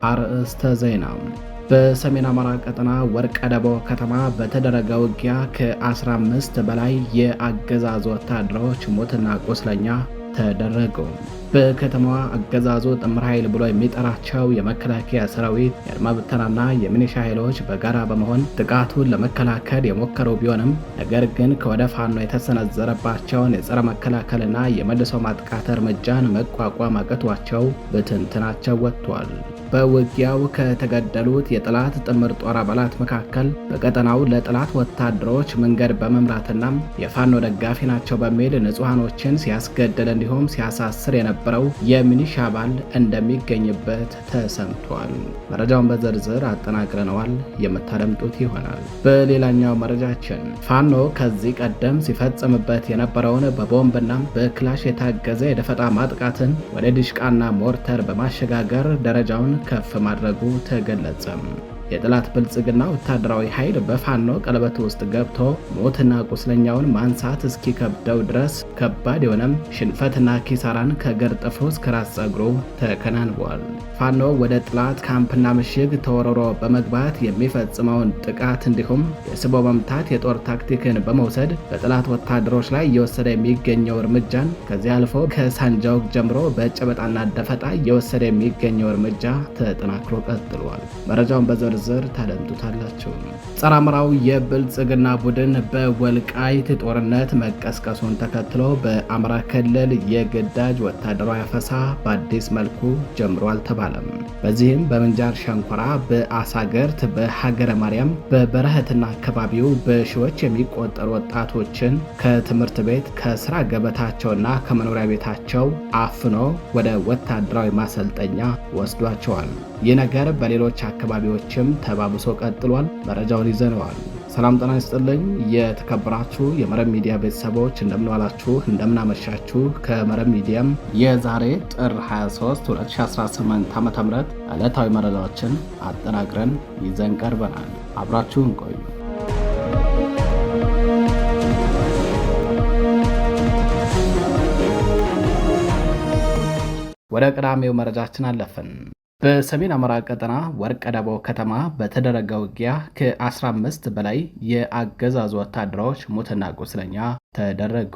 አርእስተ ዜና። በሰሜን አማራ ቀጠና ወርቀ ደቦ ከተማ በተደረገ ውጊያ ከ15 በላይ የአገዛዙ ወታደሮች ሞትና ቁስለኛ ተደረጉ። በከተማዋ አገዛዙ ጥምር ኃይል ብሎ የሚጠራቸው የመከላከያ ሰራዊት፣ የአድማ ብተናና የሚኒሻ ኃይሎች በጋራ በመሆን ጥቃቱን ለመከላከል የሞከሩ ቢሆንም ነገር ግን ከወደ ፋኖ የተሰነዘረባቸውን የጸረ መከላከልና የመልሶ ማጥቃት እርምጃን መቋቋም አቅቷቸው ብትንትናቸው ወጥቷል። በውጊያው ከተገደሉት የጠላት ጥምር ጦር አባላት መካከል በቀጠናው ለጠላት ወታደሮች መንገድ በመምራትና የፋኖ ደጋፊ ናቸው በሚል ንጹሐኖችን ሲያስገድል እንዲሁም ሲያሳስር የነበረው የሚኒሻ አባል እንደሚገኝበት ተሰምቷል። መረጃውን በዝርዝር አጠናቅረነዋል፣ የምታደምጡት ይሆናል። በሌላኛው መረጃችን ፋኖ ከዚህ ቀደም ሲፈጽምበት የነበረውን በቦምብና በክላሽ የታገዘ የደፈጣ ማጥቃትን ወደ ድሽቃና ሞርተር በማሸጋገር ደረጃውን ከፍ ማድረጉ ተገለጸ። የጠላት ብልጽግና ወታደራዊ ኃይል በፋኖ ቀለበት ውስጥ ገብቶ ሞትና ቁስለኛውን ማንሳት እስኪከብደው ድረስ ከባድ የሆነም ሽንፈትና ኪሳራን ከእግር ጥፍሩ እስከ ራስ ጸጉሩ ተከናንቧል። ፋኖ ወደ ጠላት ካምፕና ምሽግ ተወርሮ በመግባት የሚፈጽመውን ጥቃት እንዲሁም የስቦ መምታት የጦር ታክቲክን በመውሰድ በጠላት ወታደሮች ላይ እየወሰደ የሚገኘው እርምጃን ከዚህ አልፎ ከሳንጃውግ ጀምሮ በጨበጣና ደፈጣ እየወሰደ የሚገኘው እርምጃ ተጠናክሮ ቀጥሏል። መረጃውን ዝርዝር ታደምጡታላችሁ። ጸረ አማራው የብልጽግና ቡድን በወልቃይት ጦርነት መቀስቀሱን ተከትሎ በአማራ ክልል የግዳጅ ወታደራዊ አፈሳ በአዲስ መልኩ ጀምሯል ተባለም። በዚህም በምንጃር ሸንኮራ፣ በአሳገርት፣ በሀገረ ማርያም፣ በበረህትና አካባቢው በሺዎች የሚቆጠሩ ወጣቶችን ከትምህርት ቤት ከስራ ገበታቸውና ከመኖሪያ ቤታቸው አፍኖ ወደ ወታደራዊ ማሰልጠኛ ወስዷቸዋል። ይህ ነገር በሌሎች አካባቢዎችም ተባብሶ ቀጥሏል። መረጃውን ይዘነዋል። ሰላም ጤና ይስጥልኝ። የተከበራችሁ የመረብ ሚዲያ ቤተሰቦች እንደምንዋላችሁ፣ እንደምናመሻችሁ። ከመረብ ሚዲያም የዛሬ ጥር 23 2018 ዓ.ም ዕለታዊ መረጃዎችን አጠናቅረን ይዘን ቀርበናል። አብራችሁን ቆዩ። ወደ ቀዳሚው መረጃችን አለፍን። በሰሜን አማራ ቀጠና ወርቀ ደቦ ከተማ በተደረገ ውጊያ ከ15 በላይ የአገዛዙ ወታደሮች ሞትና ቁስለኛ ተደረጉ።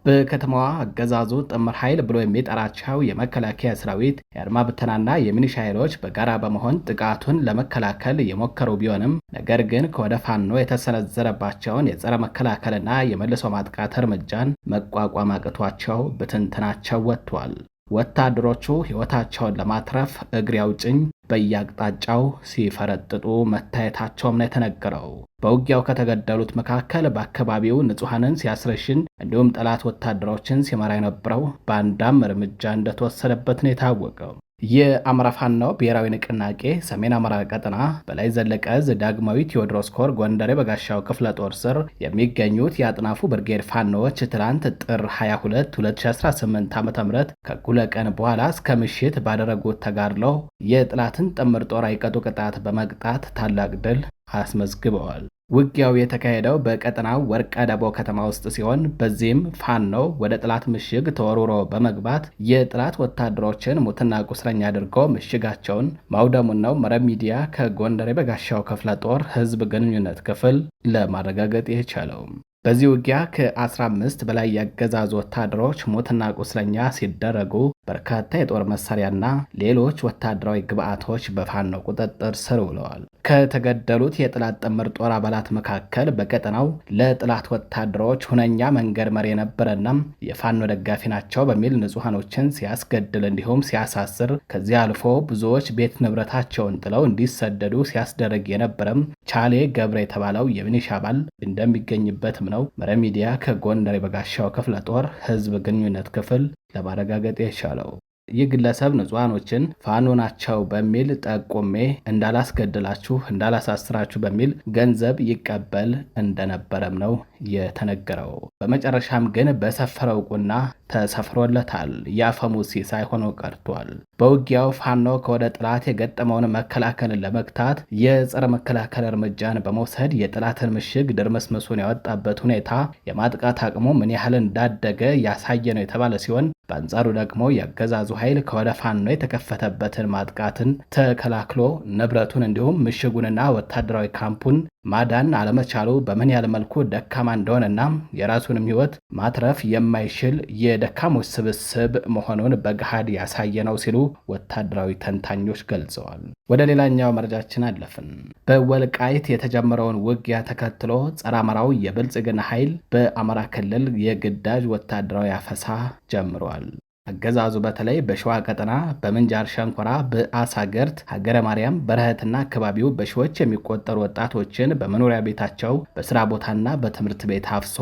በከተማዋ አገዛዙ ጥምር ኃይል ብሎ የሚጠራቸው የመከላከያ ሰራዊት፣ የአድማ ብተናና የሚኒሻ ኃይሎች በጋራ በመሆን ጥቃቱን ለመከላከል የሞከሩ ቢሆንም ነገር ግን ከወደ ፋኖ የተሰነዘረባቸውን የጸረ መከላከልና የመልሶ ማጥቃት እርምጃን መቋቋም አቅቷቸው ብትንትናቸው ወጥቷል። ወታደሮቹ ሕይወታቸውን ለማትረፍ እግሬ አውጭኝ በየአቅጣጫው ሲፈረጥጡ መታየታቸውም ነው የተነገረው። በውጊያው ከተገደሉት መካከል በአካባቢው ንጹሐንን ሲያስረሽን እንዲሁም ጠላት ወታደሮችን ሲመራ የነበረው ባንዳም እርምጃ እንደተወሰደበት ነው የታወቀው። የአማራ ፋኖ ብሔራዊ ንቅናቄ ሰሜን አማራ ቀጠና በላይ ዘለቀ ዕዝ ዳግማዊ ቴዎድሮስ ኮር ጎንደር በጋሻው ክፍለ ጦር ስር የሚገኙት የአጥናፉ ብርጌድ ፋኖዎች ትላንት ጥር 22 2018 ዓ.ም ከእኩለ ቀን በኋላ እስከ ምሽት ባደረጉት ተጋድሎ የጠላትን ጥምር ጦር አይቀጡ ቅጣት በመቅጣት ታላቅ ድል አስመዝግበዋል። ውጊያው የተካሄደው በቀጠናው ወርቀ ደቦ ከተማ ውስጥ ሲሆን በዚህም ፋኖ ወደ ጠላት ምሽግ ተወርውሮ በመግባት የጠላት ወታደሮችን ሙትና ቁስለኛ አድርጎ ምሽጋቸውን ማውደሙን ነው መረብ ሚዲያ ከጎንደር በጋሻው ክፍለ ጦር ህዝብ ግንኙነት ክፍል ለማረጋገጥ የቻለው። በዚህ ውጊያ ከ15 በላይ ያገዛዙ ወታደሮች ሞትና ቁስለኛ ሲደረጉ በርካታ የጦር መሳሪያና ሌሎች ወታደራዊ ግብዓቶች በፋኖ ቁጥጥር ስር ውለዋል። ከተገደሉት የጠላት ጥምር ጦር አባላት መካከል በቀጠናው ለጠላት ወታደሮች ሁነኛ መንገድ መሪ የነበረና የፋኖ ደጋፊ ናቸው በሚል ንጹሐኖችን ሲያስገድል እንዲሁም ሲያሳስር ከዚህ አልፎ ብዙዎች ቤት ንብረታቸውን ጥለው እንዲሰደዱ ሲያስደረግ የነበረም ቻሌ ገብረ የተባለው የሚኒሻ አባል እንደሚገኝበትም ነው መረብ ሚዲያ ከጎንደር በጋሻው ክፍለ ጦር ህዝብ ግንኙነት ክፍል ለማረጋገጥ የቻለው። ይህ ግለሰብ ንጹሐኖችን ፋኖ ናቸው በሚል ጠቁሜ እንዳላስገድላችሁ እንዳላሳስራችሁ በሚል ገንዘብ ይቀበል እንደነበረም ነው የተነገረው። በመጨረሻም ግን በሰፈረው ቁና ተሰፍሮለታል። የአፈሙዝ ሲሳይ ሆኖ ቀርቷል። በውጊያው ፋኖ ከወደ ጠላት የገጠመውን መከላከልን ለመግታት የጸረ መከላከል እርምጃን በመውሰድ የጠላትን ምሽግ ድርመስመሱን ያወጣበት ሁኔታ የማጥቃት አቅሙ ምን ያህል እንዳደገ ያሳየ ነው የተባለ ሲሆን በአንጻሩ ደግሞ የአገዛዙ ኃይል ከወደ ፋኖ የተከፈተበትን ማጥቃትን ተከላክሎ ንብረቱን እንዲሁም ምሽጉንና ወታደራዊ ካምፑን ማዳን አለመቻሉ በምን ያህል መልኩ ደካማ እንደሆነና የራሱንም ሕይወት ማትረፍ የማይችል የደካሞች ስብስብ መሆኑን በገሃድ ያሳየ ነው ሲሉ ወታደራዊ ተንታኞች ገልጸዋል። ወደ ሌላኛው መረጃችን አለፍን። በወልቃይት የተጀመረውን ውጊያ ተከትሎ ጸረ አማራው የብልጽግና ኃይል በአማራ ክልል የግዳጅ ወታደራዊ አፈሳ ጀምሯል። አገዛዙ በተለይ በሸዋ ቀጠና በምንጃር ሸንኮራ፣ በአሳገርት፣ ሀገረ ማርያም፣ በረህትና አካባቢው በሺዎች የሚቆጠሩ ወጣቶችን በመኖሪያ ቤታቸው በስራ ቦታና በትምህርት ቤት አፍሶ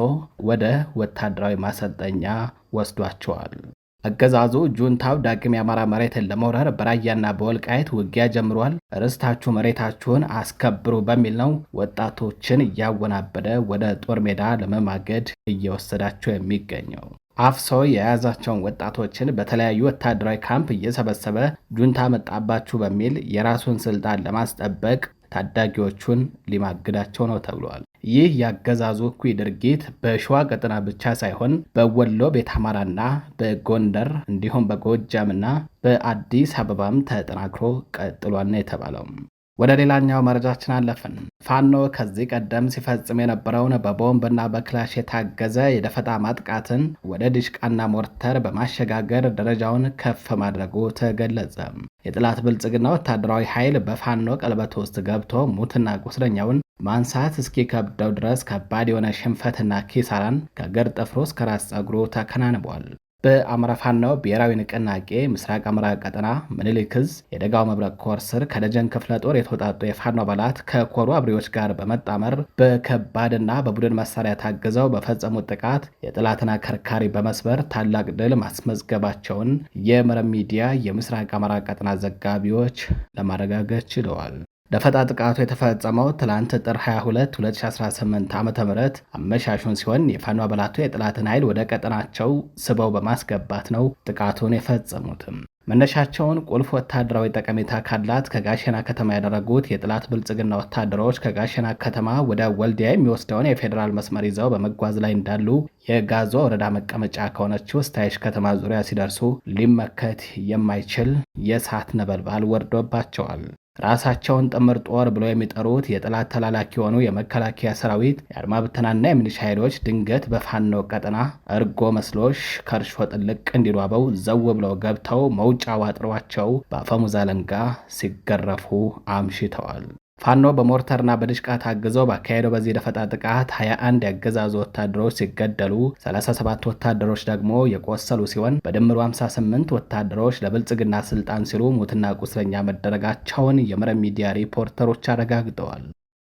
ወደ ወታደራዊ ማሰልጠኛ ወስዷቸዋል። አገዛዙ ጁንታው ዳግም የአማራ መሬትን ለመውረር በራያና በወልቃይት ውጊያ ጀምሯል፣ ርስታችሁ መሬታችሁን አስከብሩ በሚል ነው ወጣቶችን እያወናበደ ወደ ጦር ሜዳ ለመማገድ እየወሰዳቸው የሚገኘው። አፍሶ የያዛቸውን ወጣቶችን በተለያዩ ወታደራዊ ካምፕ እየሰበሰበ ጁንታ መጣባችሁ በሚል የራሱን ስልጣን ለማስጠበቅ ታዳጊዎቹን ሊማግዳቸው ነው ተብሏል። ይህ ያገዛዙ እኩይ ድርጊት በሸዋ ቀጠና ብቻ ሳይሆን በወሎ ቤት አማራና በጎንደር እንዲሁም በጎጃምና በአዲስ አበባም ተጠናክሮ ቀጥሏል ነው የተባለው። ወደ ሌላኛው መረጃችን አለፍን። ፋኖ ከዚህ ቀደም ሲፈጽም የነበረውን በቦምብና በክላሽ የታገዘ የደፈጣ ማጥቃትን ወደ ዲሽቃና ሞርተር በማሸጋገር ደረጃውን ከፍ ማድረጉ ተገለጸ። የጠላት ብልጽግና ወታደራዊ ኃይል በፋኖ ቀለበት ውስጥ ገብቶ ሙትና ቁስለኛውን ማንሳት እስኪከብደው ድረስ ከባድ የሆነ ሽንፈትና ኪሳራን ከእግር ጥፍሩ እስከ ራስ ጸጉሩ ተከናንቧል። በአማራ ፋኖ ብሔራዊ ንቅናቄ ምስራቅ አማራ ቀጠና ምኒልክ ዕዝ የደጋው መብረቅ ኮር ስር ከደጀን ክፍለ ጦር የተወጣጡ የፋኖ አባላት ከኮሩ አብሬዎች ጋር በመጣመር በከባድና በቡድን መሳሪያ ታግዘው በፈጸሙት ጥቃት የጠላትን አከርካሪ በመስበር ታላቅ ድል ማስመዝገባቸውን የመረብ ሚዲያ የምስራቅ አማራ ቀጠና ዘጋቢዎች ለማረጋገጥ ችለዋል። ደፈጣ ጥቃቱ የተፈጸመው ትላንት ጥር 22 2018 ዓ.ም አመሻሹን ሲሆን የፋኖ አባላቱ የጠላትን ኃይል ወደ ቀጠናቸው ስበው በማስገባት ነው ጥቃቱን የፈጸሙትም። መነሻቸውን ቁልፍ ወታደራዊ ጠቀሜታ ካላት ከጋሸና ከተማ ያደረጉት የጠላት ብልጽግና ወታደሮች ከጋሸና ከተማ ወደ ወልዲያ የሚወስደውን የፌዴራል መስመር ይዘው በመጓዝ ላይ እንዳሉ የጋዞ ወረዳ መቀመጫ ከሆነችው ስታይሽ ከተማ ዙሪያ ሲደርሱ ሊመከት የማይችል የእሳት ነበልባል ወርዶባቸዋል። ራሳቸውን ጥምር ጦር ብለው የሚጠሩት የጠላት ተላላኪ የሆኑ የመከላከያ ሰራዊት፣ የአድማ ብተናና የሚሊሻ ኃይሎች ድንገት በፋኖ ቀጠና እርጎ መስሎሽ ከርሾ ጥልቅ እንዲሉ አበው ዘው ብለው ገብተው መውጫ ዋጥሯቸው በአፈሙዝ አለንጋ ሲገረፉ አምሽተዋል። ፋኖ በሞርተርና በድሽቃ ታግዘው ባካሄደው በዚህ ደፈጣ ጥቃት 21 ያገዛዙ ወታደሮች ሲገደሉ 37 ወታደሮች ደግሞ የቆሰሉ ሲሆን በድምሩ 58 ወታደሮች ለብልጽግና ስልጣን ሲሉ ሙትና ቁስለኛ መደረጋቸውን የመረብ ሚዲያ ሪፖርተሮች አረጋግጠዋል።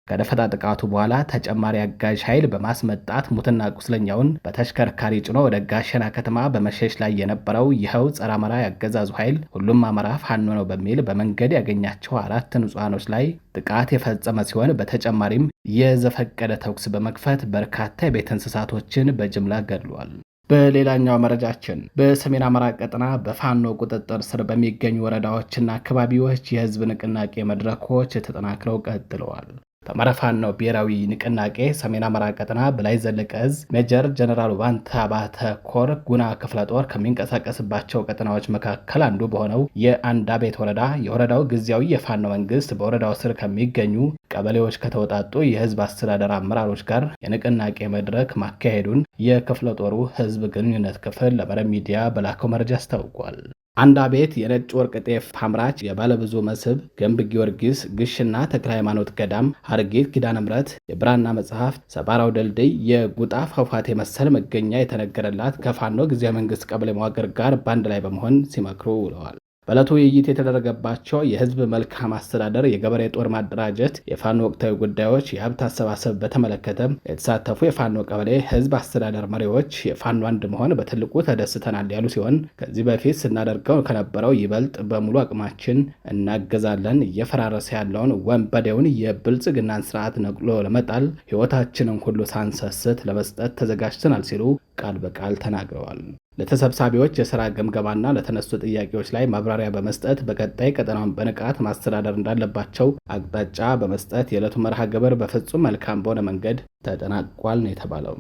ከደፈጣ ጥቃቱ በኋላ ተጨማሪ አጋዥ ኃይል በማስመጣት ሙትና ቁስለኛውን በተሽከርካሪ ጭኖ ወደ ጋሸና ከተማ በመሸሽ ላይ የነበረው ይኸው ጸረ አማራ ያገዛዙ ኃይል ሁሉም አማራ ፋኖ ነው በሚል በመንገድ ያገኛቸው 4 ንጹሃኖች ላይ ጥቃት የፈጸመ ሲሆን በተጨማሪም የዘፈቀደ ተኩስ በመክፈት በርካታ የቤት እንስሳቶችን በጅምላ ገድሏል። በሌላኛው መረጃችን በሰሜን አማራ ቀጠና በፋኖ ቁጥጥር ስር በሚገኙ ወረዳዎችና አካባቢዎች የህዝብ ንቅናቄ መድረኮች ተጠናክረው ቀጥለዋል። በአማራ ፋኖ ብሔራዊ ንቅናቄ ሰሜን አማራ ቀጠና በላይ ዘለቀ ዕዝ ሜጀር ጀነራል ባንታ ባተ ኮር ጉና ክፍለ ጦር ከሚንቀሳቀስባቸው ቀጠናዎች መካከል አንዱ በሆነው የአንዳቤት ወረዳ የወረዳው ጊዜያዊ የፋኖ መንግስት በወረዳው ስር ከሚገኙ ቀበሌዎች ከተወጣጡ የህዝብ አስተዳደር አመራሮች ጋር የንቅናቄ መድረክ ማካሄዱን የክፍለ ጦሩ ህዝብ ግንኙነት ክፍል ለመረብ ሚዲያ በላከው መረጃ አስታውቋል። አንዳቤት የነጭ ወርቅ ጤፍ አምራች፣ የባለብዙ መስህብ፣ ገንብ ጊዮርጊስ፣ ግሽና ተክለ ሃይማኖት ገዳም፣ ሀርጌት ኪዳነ ምሕረት፣ የብራና መጽሐፍት፣ ሰባራው ድልድይ፣ የጉጣ ፏፏቴ መሰል መገኛ የተነገረላት ከፋኖ ጊዜያዊ መንግስት ቀበሌ መዋቅር ጋር ባንድ ላይ በመሆን ሲመክሩ ውለዋል። በዕለቱ ውይይት የተደረገባቸው የህዝብ መልካም አስተዳደር፣ የገበሬ ጦር ማደራጀት፣ የፋኖ ወቅታዊ ጉዳዮች፣ የሀብት አሰባሰብ በተመለከተ የተሳተፉ የፋኖ ቀበሌ ህዝብ አስተዳደር መሪዎች የፋኖ አንድ መሆን በትልቁ ተደስተናል ያሉ ሲሆን ከዚህ በፊት ስናደርገው ከነበረው ይበልጥ በሙሉ አቅማችን እናገዛለን፣ እየፈራረሰ ያለውን ወንበዴውን የብልጽግናን ስርዓት ነቅሎ ለመጣል ህይወታችንን ሁሉ ሳንሰስት ለመስጠት ተዘጋጅተናል ሲሉ ቃል በቃል ተናግረዋል። ለተሰብሳቢዎች የሥራ ግምገማና ለተነሱ ጥያቄዎች ላይ ማብራሪያ በመስጠት በቀጣይ ቀጠናውን በንቃት ማስተዳደር እንዳለባቸው አቅጣጫ በመስጠት የዕለቱ መርሃ ግብር በፍጹም መልካም በሆነ መንገድ ተጠናቋል ነው የተባለው።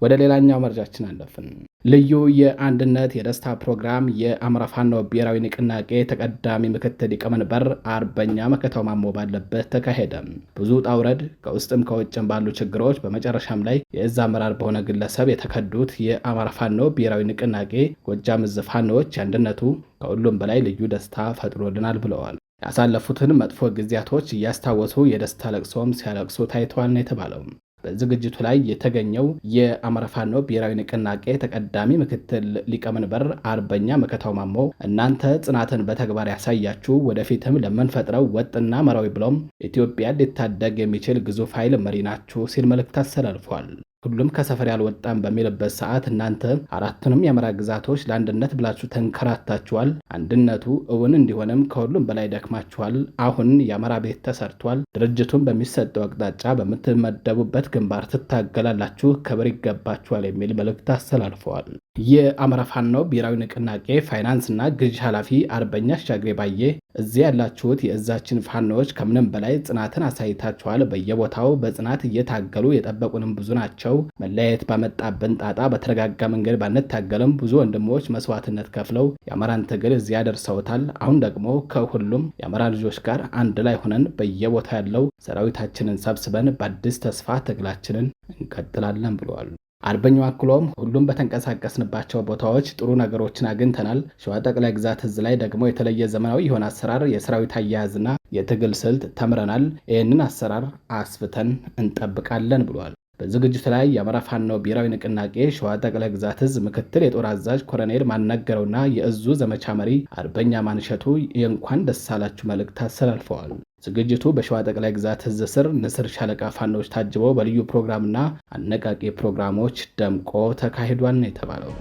ወደ ሌላኛው መረጃችን አለፍን። ልዩ የአንድነት የደስታ ፕሮግራም የአማራ ፋኖ ብሔራዊ ንቅናቄ ተቀዳሚ ምክትል ሊቀመንበር አርበኛ መከታው ማሞ ባለበት ተካሄደ። ብዙ ውጣ ውረድ ከውስጥም ከውጭም ባሉ ችግሮች በመጨረሻም ላይ የእዝ አመራር በሆነ ግለሰብ የተከዱት የአማራ ፋኖ ብሔራዊ ንቅናቄ ጎጃም ዕዝ ፋኖዎች አንድነቱ ከሁሉም በላይ ልዩ ደስታ ፈጥሮልናል ብለዋል። ያሳለፉትን መጥፎ ጊዜያቶች እያስታወሱ የደስታ ለቅሶም ሲያለቅሱ ታይተዋል ነው የተባለው። በዝግጅቱ ላይ የተገኘው የአማራ ፋኖ ብሔራዊ ንቅናቄ ተቀዳሚ ምክትል ሊቀመንበር አርበኛ መከታው ማሞ እናንተ ጽናትን በተግባር ያሳያችሁ ወደፊትም ለምንፈጥረው ወጥና መራዊ ብሎም ኢትዮጵያን ሊታደግ የሚችል ግዙፍ ኃይል መሪ ናችሁ ሲል መልእክት አስተላልፏል። ሁሉም ከሰፈር ያልወጣም በሚልበት ሰዓት እናንተ አራቱንም የአማራ ግዛቶች ለአንድነት ብላችሁ ተንከራታችኋል። አንድነቱ እውን እንዲሆንም ከሁሉም በላይ ደክማችኋል። አሁን የአማራ ቤት ተሰርቷል። ድርጅቱን በሚሰጠው አቅጣጫ በምትመደቡበት ግንባር ትታገላላችሁ፣ ክብር ይገባችኋል የሚል መልእክት አስተላልፈዋል። የአማራ ፋኖ ብሔራዊ ንቅናቄ ፋይናንስና ግዥ ኃላፊ አርበኛ አሻግሬ ባዬ እዚህ ያላችሁት የእዛችን ፋኖዎች ከምንም በላይ ጽናትን አሳይታችኋል። በየቦታው በጽናት እየታገሉ የጠበቁንም ብዙ ናቸው። መለያየት ባመጣብን ጣጣ በተረጋጋ መንገድ ባንታገልም ብዙ ወንድሞች መስዋዕትነት ከፍለው የአማራን ትግል እዚያ ደርሰውታል። አሁን ደግሞ ከሁሉም የአማራ ልጆች ጋር አንድ ላይ ሆነን በየቦታ ያለው ሰራዊታችንን ሰብስበን በአዲስ ተስፋ ትግላችንን እንቀጥላለን ብለዋል። አርበኛው አክሎም ሁሉም በተንቀሳቀስንባቸው ቦታዎች ጥሩ ነገሮችን አግኝተናል። ሸዋ ጠቅላይ ግዛት ዕዝ ላይ ደግሞ የተለየ ዘመናዊ የሆነ አሰራር፣ የሰራዊት አያያዝና የትግል ስልት ተምረናል። ይህንን አሰራር አስፍተን እንጠብቃለን ብሏል። በዝግጅቱ ላይ የአማራ ፋኖ ብሔራዊ ንቅናቄ ሸዋ ጠቅላይ ግዛት ዕዝ ምክትል የጦር አዛዥ ኮሎኔል ማናገረውና የእዙ ዘመቻ መሪ አርበኛ ማንሸቱ የእንኳን ደስ አላችሁ መልእክት አስተላልፈዋል። ዝግጅቱ በሸዋ ጠቅላይ ግዛት ዕዝ ስር ንስር ሻለቃ ፋኖች ታጅበው በልዩ ፕሮግራምና አነቃቂ ፕሮግራሞች ደምቆ ተካሂዷል ነው የተባለው።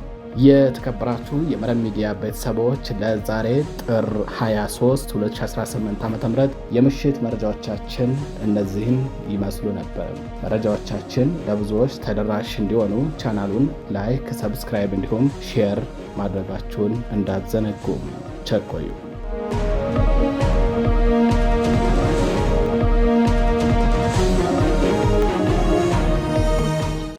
የተከበራችሁ የመረብ ሚዲያ ቤተሰቦች ለዛሬ ጥር 23 2018 ዓ.ም የምሽት መረጃዎቻችን እነዚህን ይመስሉ ነበር። መረጃዎቻችን ለብዙዎች ተደራሽ እንዲሆኑ ቻናሉን ላይክ፣ ሰብስክራይብ እንዲሁም ሼር ማድረጋችሁን እንዳትዘነጉ። ቸር ቆዩ።